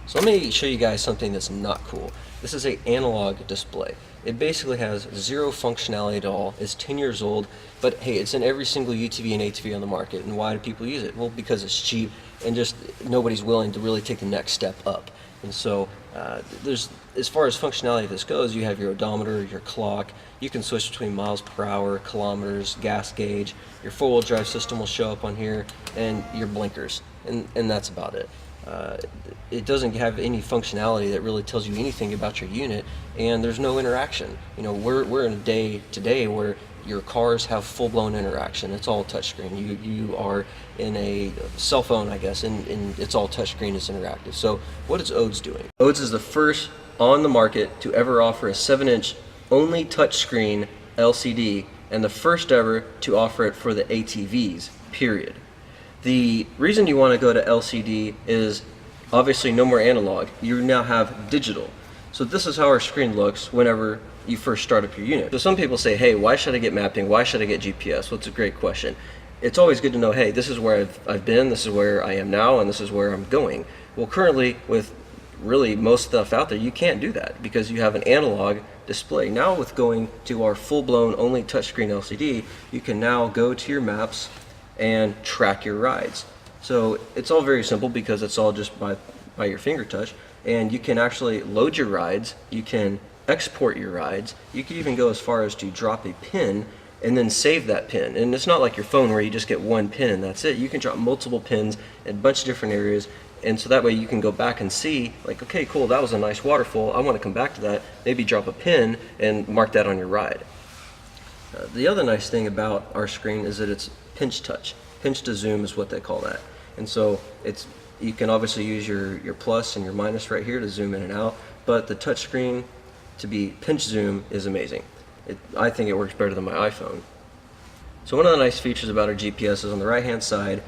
So let me show you guys something that's not cool. This is an analog display. It basically has zero functionality at all. It's 10 years old, but hey, it's in every single UTV and ATV on the market. And why do people use it? Well, because it's cheap and just nobody's willing to really take the next step up. And so there's, as far as functionality of this goes, you have your odometer, your clock, you can switch between miles per hour, kilometers, gas gauge, your four-wheel drive system will show up on here, and your blinkers, and that's about it. It doesn't have any functionality that really tells you anything about your unit, and there's no interaction. You know, we're in a day today where your cars have full-blown interaction. It's all touchscreen. You are in a cell phone, I guess, and it's all touchscreen. It's interactive. So what is ODES doing? ODES is the first on the market to ever offer a 7-inch only touchscreen LCD, and the first ever to offer it for the ATVs, period. The reason you want to go to LCD is obviously no more analog. You now have digital. So this is how our screen looks whenever you first start up your unit. So some people say, hey, why should I get mapping? Why should I get GPS? Well, it's a great question. It's always good to know, hey, this is where I've been, this is where I am now, and this is where I'm going. Well, currently, with really most stuff out there, you can't do that because you have an analog display. Now with going to our full-blown only touchscreen LCD, you can now go to your maps and track your rides. So it's all very simple because it's all just by your finger touch, and you can actually load your rides, you can export your rides, you can even go as far as to drop a pin and then save that pin. And it's not like your phone where you just get one pin and that's it. You can drop multiple pins in a bunch of different areas, and so that way you can go back and see, like, okay, cool, that was a nice waterfall, I want to come back to that, maybe drop a pin and mark that on your ride. The other nice thing about our screen is that it's pinch touch. Pinch to zoom is what they call that. And so you can obviously use your plus and your minus right here to zoom in and out, but the touch screen to be pinch zoom is amazing. I think it works better than my iPhone. So one of the nice features about our GPS is on the right hand side,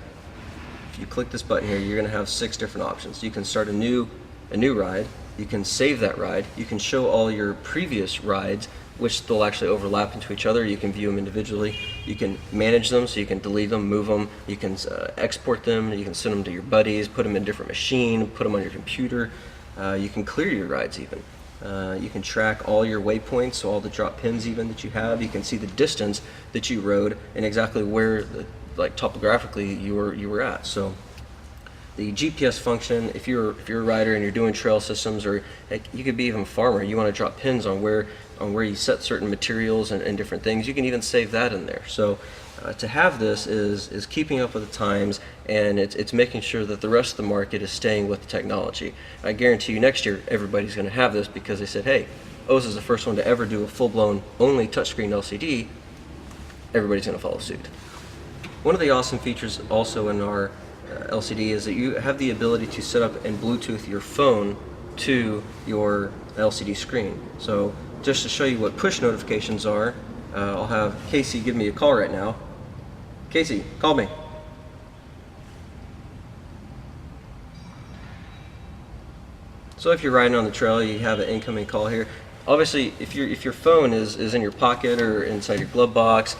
if you click this button here, you're going to have 6 different options. You can start a new ride, you can save that ride, you can show all your previous rides, which they'll actually overlap into each other. You can view them individually. You can manage them, so you can delete them, move them. You can export them. You can send them to your buddies, put them in a different machine, put them on your computer. You can clear your rides even. You can track all your waypoints, so all the drop pins even that you have. You can see the distance that you rode and exactly where, like topographically, you were at. So the GPS function, if you're a rider and you're doing trail systems, or heck, you could be even a farmer, you want to drop pins on where you set certain materials and different things, you can even save that in there. So to have this is keeping up with the times, and it's making sure that the rest of the market is staying with the technology. I guarantee you next year everybody's going to have this because they said, hey, ODES is the first one to ever do a full-blown only touchscreen LCD. Everybody's going to follow suit. One of the awesome features also in our LCD is that you have the ability to set up and Bluetooth your phone to your LCD screen. So just to show you what push notifications are, I'll have Casey give me a call right now. Casey, call me. So if you're riding on the trail, you have an incoming call here. Obviously, if your phone is in your pocket or inside your glove box,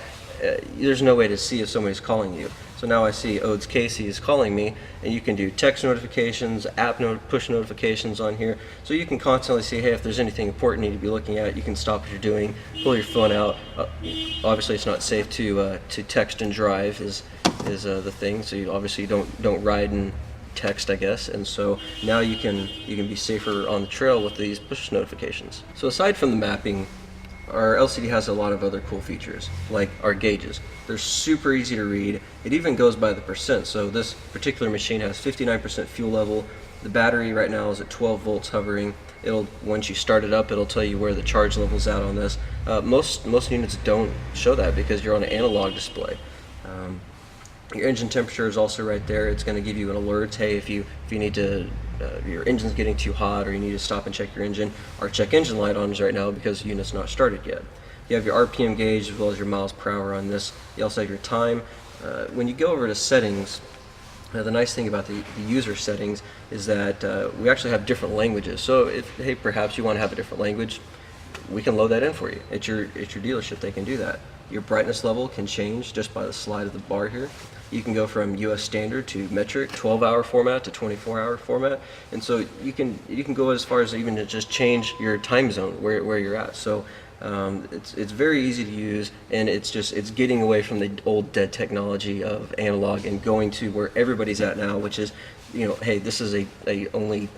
there's no way to see if somebody's calling you. So now I see ODES Casey is calling me, and you can do text notifications, push notifications on here. So you can constantly see, hey, if there's anything important you need to be looking at, you can stop what you're doing, pull your phone out. Obviously, it's not safe to text and drive is the thing. So you obviously don't ride and text, I guess. And so now you can be safer on the trail with these push notifications. So aside from the mapping, our LCD has a lot of other cool features, like our gauges. They're super easy to read. It even goes by the percent. So this particular machine has 59% fuel level. The battery right now is at 12 volts hovering. Once you start it up, it'll tell you where the charge level's at on this. Most units don't show that because you're on an analog display. Your engine temperature is also right there. It's going to give you an alert, hey, if you need to, your engine's getting too hot or you need to stop and check your engine. Our check engine light on is right now because the unit's not started yet. You have your RPM gauge as well as your miles per hour on this. You also have your time. When you go over to settings, the nice thing about the user settings is that we actually have different languages. So if, hey, perhaps you want to have a different language, we can load that in for you. At your dealership, they can do that. Your brightness level can change just by the slide of the bar here. You can go from US standard to metric, 12-hour format to 24-hour format, and so you can go as far as even to just change your time zone where you're at. So it's very easy to use, and it's getting away from the old dead technology of analog and going to where everybody's at now, which is, hey, this is a only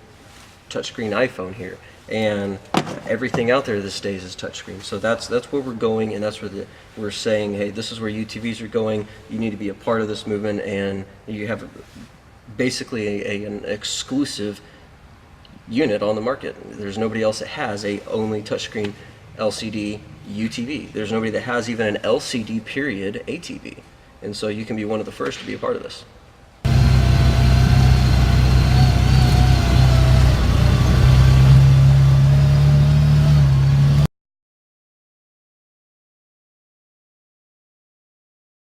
touchscreen iPhone here, and everything out there these days is touchscreen. So that's where we're going, and that's where we're saying, hey, this is where UTVs are going. You need to be a part of this movement, and you have basically an exclusive unit on the market. There's nobody else that has a only touchscreen LCD UTV. There's nobody that has even an LCD period ATV, and so you can be one of the first to be a part of this.